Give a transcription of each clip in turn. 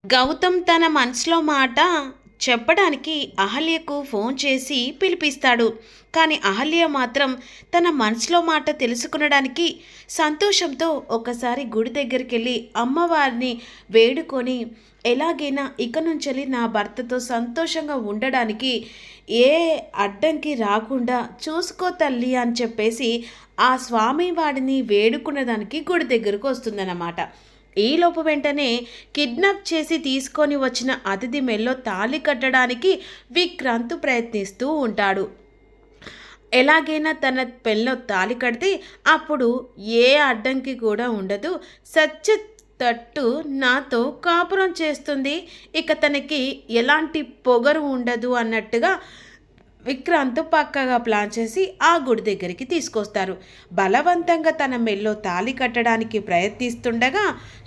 గౌతమ్ తన మనసులో మాట చెప్పడానికి అహల్యకు ఫోన్ చేసి పిలిపిస్తాడు. కానీ అహల్య మాత్రం తన మనసులో మాట తెలుసుకునడానికి సంతోషంతో ఒకసారి గుడి దగ్గరికి వెళ్ళి అమ్మవారిని వేడుకొని ఎలాగైనా ఇక నుంచి నా భర్తతో సంతోషంగా ఉండడానికి ఏ అడ్డంకి రాకుండా చూసుకో తల్లి అని చెప్పేసి ఆ స్వామివాడిని వేడుకునేదానికి గుడి దగ్గరకు వస్తుందన్నమాట. ఈలోపు వెంటనే కిడ్నాప్ చేసి తీసుకొని వచ్చిన అతిథి మెల్లో తాళి కట్టడానికి విక్రాంత్ ప్రయత్నిస్తూ ఉంటాడు. ఎలాగైనా తన పెళ్ళో తాళి కడితే అప్పుడు ఏ అడ్డంకి కూడా ఉండదు, సత్య తట్టు నాతో కాపురం చేస్తుంది, ఇక తనకి ఎలాంటి పొగరు ఉండదు అన్నట్టుగా విక్రాంత్ పక్కగా ప్లాన్ చేసి ఆ గుడి దగ్గరికి తీసుకొస్తారు. బలవంతంగా తన మెల్లో తాళి కట్టడానికి ప్రయత్నిస్తుండగా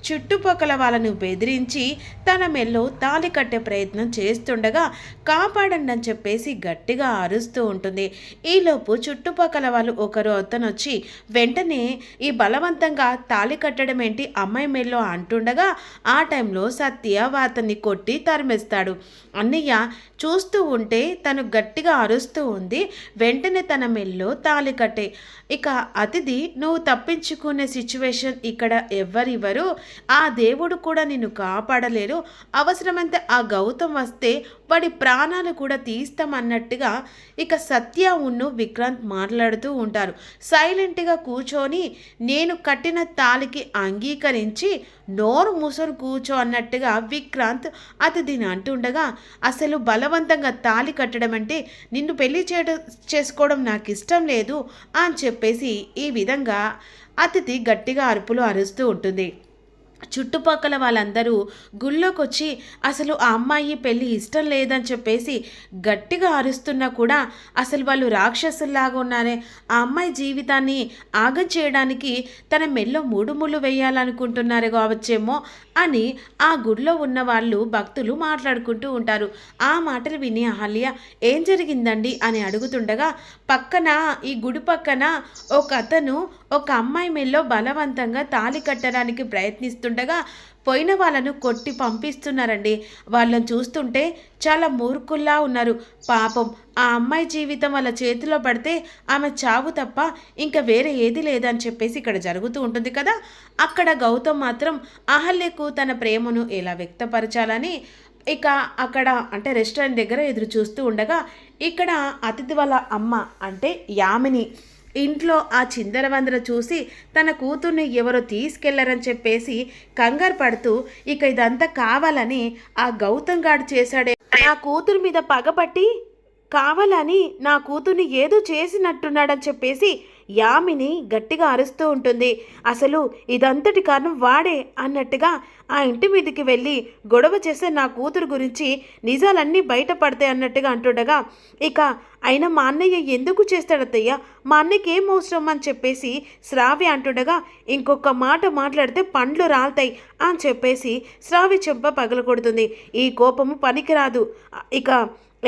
చుట్టుపక్కల వాళ్ళను బెదిరించి తన మెల్లో తాళి కట్టే ప్రయత్నం చేస్తుండగా కాపాడండి అని చెప్పేసి గట్టిగా అరుస్తూ ఉంటుంది. ఈలోపు చుట్టుపక్కల వాళ్ళు ఒకరు అతనొచ్చి వెంటనే ఈ బలవంతంగా తాళి కట్టడం ఏంటి అమ్మాయి మెల్లో అంటుండగా ఆ టైంలో సత్య అతన్ని కొట్టి తరిమేస్తాడు. అన్నయ్య చూస్తూ ఉంటే తను గట్టిగా అరుస్తూ ఉంది. వెంటనే తన మెల్లో తాళి కట్టే. ఇక అతిథి నువ్వు తప్పించుకునే సిచ్యువేషన్ ఇక్కడ ఎవ్వరివ్వరు, ఆ దేవుడు కూడా నిన్ను కాపాడలేరు, అవసరమైతే ఆ గౌతమ్ వస్తే వాడి ప్రాణాలు కూడా తీస్తామన్నట్టుగా ఇక సత్య ఉన్ను విక్రాంత్ మాట్లాడుతూ ఉంటారు. సైలెంట్గా కూర్చొని నేను కట్టిన తాళికి అంగీకరించి నోరు మూసుకొని కూర్చో అన్నట్టుగా విక్రాంత్ అతిథిని అంటుండగా అసలు బలవంతంగా తాళి కట్టడం అంటే నిన్ను పెళ్లి చేసుకోవడం నాకు ఇష్టం లేదు అని చెప్పేసి ఈ విధంగా అతిథి గట్టిగా అరుపులు అరుస్తూ ఉంటుంది. చుట్టుపక్కల వాళ్ళందరూ గుళ్ళోకొచ్చి అసలు ఆ అమ్మాయి పెళ్ళి ఇష్టం లేదని చెప్పేసి గట్టిగా అరుస్తున్నా కూడా అసలు వాళ్ళు రాక్షసుల్లాగా ఉన్నారే, ఆ అమ్మాయి జీవితాన్ని ఆగం చేయడానికి తన మెల్లో మూడు ముళ్ళు వేయాలనుకుంటున్నారు కావచ్చేమో అని ఆ గుడిలో ఉన్న వాళ్ళు భక్తులు మాట్లాడుకుంటూ ఉంటారు. ఆ మాటలు విని అహల్య ఏం జరిగిందండి అని అడుగుతుండగా పక్కన ఈ గుడి పక్కన ఒక అతను ఒక అమ్మాయి మెల్లో బలవంతంగా తాళి కట్టడానికి ప్రయత్నిస్తుండగా పోయిన వాళ్ళను కొట్టి పంపిస్తున్నారండి. వాళ్ళని చూస్తుంటే చాలా మూర్ఖుల్లా ఉన్నారు. పాపం ఆ అమ్మాయి జీవితం వాళ్ళ చేతిలో పడితే ఆమె చావు తప్ప ఇంకా వేరే ఏది లేదని చెప్పేసి ఇక్కడ జరుగుతూ ఉంటుంది కదా. అక్కడ గౌతమ్ మాత్రం అహల్యకు తన ప్రేమను ఎలా వ్యక్తపరచాలని ఇక అక్కడ అంటే రెస్టారెంట్ దగ్గర ఎదురు చూస్తూ ఉండగా ఇక్కడ అతిథి వాళ్ళ అమ్మ అంటే యామిని ఇంట్లో ఆ చిందరవందర చూసి తన కూతుర్ని ఎవరో తీసుకెళ్లారని చెప్పేసి కంగారు పడుతూ ఇక ఇదంతా కావాలని ఆ గౌతమ్ గాడు చేశాడే, నా కూతురు మీద పగపట్టి కావాలని నా కూతుర్ని ఏదో చేసినట్టున్నాడని చెప్పేసి యామిని గట్టిగా అరుస్తూ ఉంటుంది. అసలు ఇదంతటి కారణం వాడే అన్నట్టుగా ఆ ఇంటి మీదకి వెళ్ళి గొడవ చేస్తే నా కూతురు గురించి నిజాలన్నీ బయటపడతాయి అన్నట్టుగా అంటుండగా ఇక అయినా మా అన్నయ్య ఎందుకు చేస్తాడత్తయ్య, మా అన్నయ్యకి ఏం అవసరం అని చెప్పేసి శ్రావ్య అంటుండగా ఇంకొక మాట మాట్లాడితే పండ్లు రాలుతాయి అని చెప్పేసి శ్రావ్య చెంప పగలకొడుతుంది. ఈ కోపము పనికిరాదు, ఇక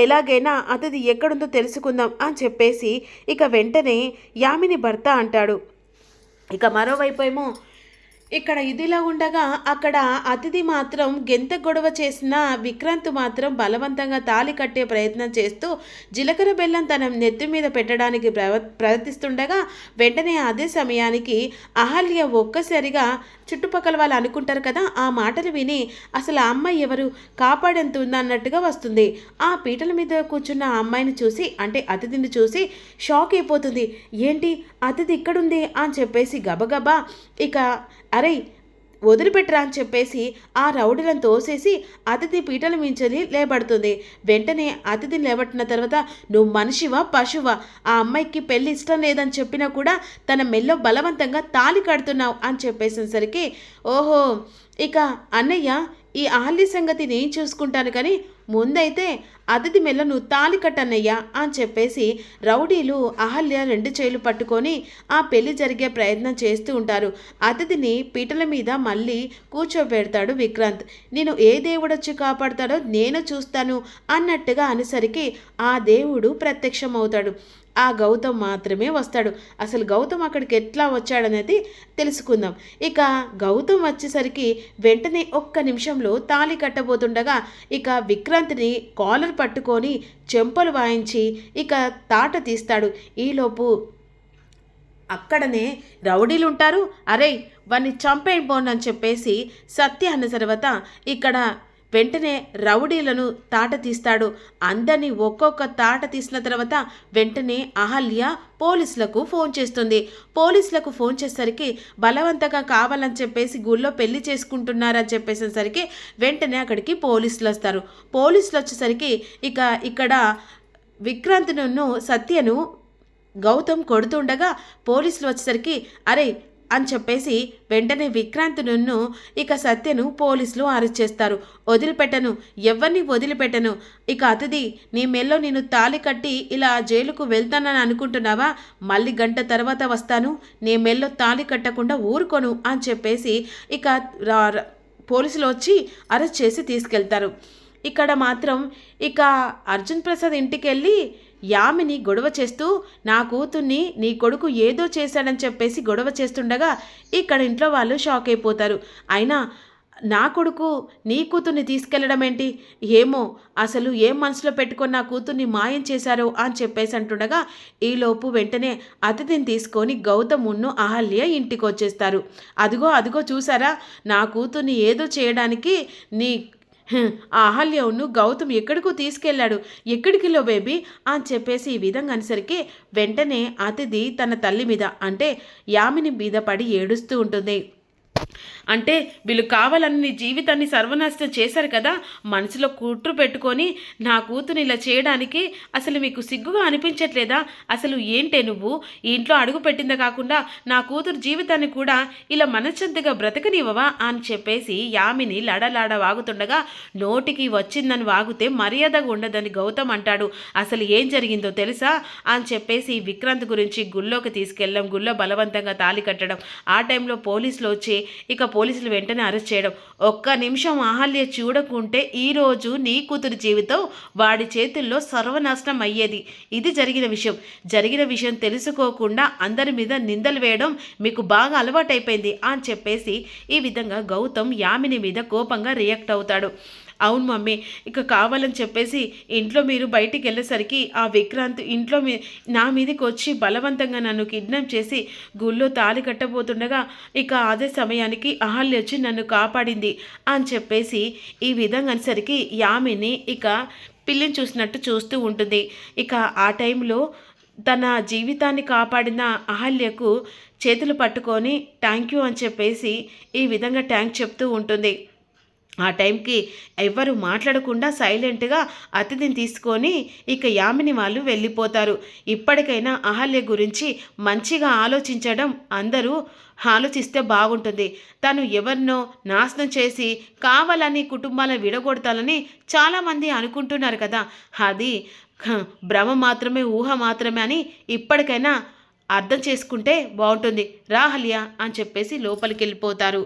ఎలాగైనా అతది ఎక్కడుందో తెలుసుకుందాం అని చెప్పేసి ఇక వెంటనే యామిని భర్త అంటాడు. ఇక మరోవైపు ఏమో ఇక్కడ ఇదిలా ఉండగా అక్కడ అతిథి మాత్రం గెంత గొడవ చేసిన విక్రాంత్ మాత్రం బలవంతంగా తాళి కట్టే ప్రయత్నం చేస్తూ జీలకర్ర బెల్లం తన నెత్తి మీద పెట్టడానికి ప్రయత్నిస్తుండగా వెంటనే అదే సమయానికి అహల్య ఒక్కసారిగా చుట్టుపక్కల వాళ్ళు అనుకుంటారు కదా ఆ మాటలు విని అసలు ఆ అమ్మాయి ఎవరు కాపాడెంతుందా అన్నట్టుగా వస్తుంది. ఆ పీటల మీద కూర్చున్న ఆ అమ్మాయిని చూసి అంటే అతిథిని చూసి షాక్ అయిపోతుంది. ఏంటి అతిథి ఇక్కడుంది అని చెప్పేసి గబగబా ఇక అరే వదిలిపెట్టరా అని చెప్పేసి ఆ రౌడీలను తోసేసి అతిథి పీటల మించని లేబడుతుంది. వెంటనే అతిథిని లేబట్టిన తర్వాత నువ్వు మనిషివా పశువా, ఆ అమ్మాయికి పెళ్ళి ఇష్టం లేదని చెప్పినా కూడా తన మెల్లో బలవంతంగా తాళి కడుతున్నావు అని చెప్పేసేసరికి ఓహో ఇక అన్నయ్య ఈ అహల్య సంగతి నేను చూసుకుంటాను, కానీ ముందైతే అతిథి మెల్ల నువ్వు తాళి కట్టన్నయ్యా అని చెప్పేసి రౌడీలు అహల్య రెండు చేతులు పట్టుకొని ఆ పెళ్లి జరిగే ప్రయత్నం చేస్తూ ఉంటారు. అతిథిని పీటల మీద మళ్ళీ కూర్చోబెడతాడు విక్రాంత్. నేను ఏ దేవుడొచ్చి కాపాడతాడో నేను చూస్తాను అన్నట్టుగా అనేసరికి ఆ దేవుడు ప్రత్యక్షమవుతాడు. ఆ గౌతమ్ మాత్రమే వస్తాడు. అసలు గౌతమ్ అక్కడికి ఎట్లా వచ్చాడనేది తెలుసుకుందాం. ఇక గౌతమ్ వచ్చేసరికి వెంటనే ఒక్క నిమిషంలో తాళి కట్టబోతుండగా ఇక విక్రాంత్ని కాలర్ పట్టుకొని చెంపలు వాయించి ఇక తాట తీస్తాడు. ఈలోపు అక్కడనే రౌడీలు ఉంటారు. అరే వాన్ని చంపేయబోనని చెప్పేసి సత్య అన్న తర్వాత ఇక్కడ వెంటనే రౌడీలను తాట తీస్తాడు. అందరినీ ఒక్కొక్క తాట తీసిన తర్వాత వెంటనే అహల్య పోలీసులకు ఫోన్ చేస్తుంది. పోలీసులకు ఫోన్ చేసేసరికి బలవంతంగా కావాలని చెప్పేసి గుళ్ళో పెళ్లి చేసుకుంటున్నారని చెప్పేసేసరికి వెంటనే అక్కడికి పోలీసులు వస్తారు. పోలీసులు వచ్చేసరికి ఇక్కడ విక్రాంత్ను సత్యను గౌతమ్ కొడుతుండగా పోలీసులు వచ్చేసరికి అరే అని చెప్పేసి వెంటనే విక్రాంత్ను ఇక సత్యను పోలీసులు అరెస్ట్ చేస్తారు. వదిలిపెట్టను, ఎవరిని వదిలిపెట్టను. ఇక అతిథి నీ మెల్లో నేను తాళి కట్టి ఇలా జైలుకు వెళ్తానని అనుకుంటున్నావా? మళ్ళీ గంట తర్వాత వస్తాను, నీ మెల్లో తాళి కట్టకుండా ఊరుకోను అని చెప్పేసి ఇక పోలీసులు వచ్చి అరెస్ట్ చేసి తీసుకెళ్తారు. ఇక్కడ మాత్రం ఇక అర్జున్ ప్రసాద్ ఇంటికి వెళ్ళి యామిని గొడవ చేస్తూ నా కూతుర్ని నీ కొడుకు ఏదో చేశాడని చెప్పేసి గొడవ చేస్తుండగా ఇక్కడ ఇంట్లో వాళ్ళు షాక్ అయిపోతారు. అయినా నా కొడుకు నీ కూతుర్ని తీసుకెళ్లడం ఏంటి? ఏమో అసలు ఏం మనసులో పెట్టుకొని నా కూతుర్ని మాయం చేశారో అని చెప్పేసి అంటుండగా ఈలోపు వెంటనే అతిథిని తీసుకొని గౌతమును అహల్య ఇంటికి వచ్చేస్తారు. అదిగో చూసారా, నా కూతుర్ని ఏదో చేయడానికి నీ ఆ అహల్యను గౌతమ్ ఎక్కడికో తీసుకెళ్లాడు, ఎక్కడికిలో బేబీ అని చెప్పేసి ఈ విధంగా అనేసరికి వెంటనే అతిథి తన తల్లి మీద అంటే యామిని మీద పడి ఏడుస్తూ ఉంటుంది. అంటే వీళ్ళు కావాలని నీ జీవితాన్ని సర్వనాశనం చేశారు కదా, మనసులో కుట్రు పెట్టుకొని నా కూతురు ఇలా చేయడానికి అసలు మీకు సిగ్గుగా అనిపించట్లేదా? అసలు ఏంటే నువ్వు ఈ ఇంట్లో అడుగు పెట్టిందే కాకుండా నా కూతురు జీవితాన్ని కూడా ఇలా మనశ్శాంతిగా బ్రతకనివ్వవా అని చెప్పేసి యామిని లడలాడ వాగుతుండగా నోటికి వచ్చిందని వాగితే మర్యాదగా ఉండదని గౌతమ్ అంటాడు. అసలు ఏం జరిగిందో తెలుసా అని చెప్పేసి విక్రాంత్ గురించి గుళ్ళోకి తీసుకెళ్ళడం, గుళ్ళో బలవంతంగా తాళి కట్టడం, ఆ టైంలో పోలీసులు వచ్చి ఇక పోలీసులు వెంటనే అరెస్ట్ చేయడం. ఒక్క నిమిషం అహల్య చూడకుంటే ఈరోజు నీ కూతురు జీవితం వాడి చేతుల్లో సర్వనాశనం అయ్యేది. ఇది జరిగిన విషయం తెలుసుకోకుండా అందరి మీద నిందలు వేయడం మీకు బాగా అలవాటైపోయింది అని చెప్పేసి ఈ విధంగా గౌతమ్ యామిని మీద కోపంగా రియాక్ట్ అవుతాడు. అవును మమ్మీ, ఇక కావాలని చెప్పేసి ఇంట్లో మీరు బయటికి వెళ్ళేసరికి ఆ విక్రాంత్ ఇంట్లో నా మీదకి వచ్చి బలవంతంగా నన్ను కిడ్నాప్ చేసి గుళ్ళో తాళి కట్టబోతుండగా ఇక అదే సమయానికి అహల్య వచ్చి నన్ను కాపాడింది అని చెప్పేసి ఈ విధంగా అనేసరికి యామిని ఇక పిల్లిని చూసినట్టు చూస్తూ ఉంటుంది. ఇక ఆ టైంలో తన జీవితాన్ని కాపాడిన అహల్యకు చేతులు పట్టుకొని థ్యాంక్ యూ అని చెప్పేసి ఈ విధంగా థ్యాంక్ చెప్తూ ఉంటుంది. ఆ టైంకి ఎవ్వరు మాట్లాడకుండా సైలెంట్గా అతిథిని తీసుకొని ఇక యామిని వాళ్ళు వెళ్ళిపోతారు. ఇప్పటికైనా అహల్య గురించి మంచిగా ఆలోచించడం అందరూ ఆలోచిస్తే బాగుంటుంది. తను ఎవరినో నాశనం చేసి కావాలని కుటుంబాలను విడగొడతాలని చాలామంది అనుకుంటున్నారు కదా, అది భ్రమ మాత్రమే, ఊహ మాత్రమే అని ఇప్పటికైనా అర్థం చేసుకుంటే బాగుంటుంది. రా అహల్య అని చెప్పేసి లోపలికి వెళ్ళిపోతారు.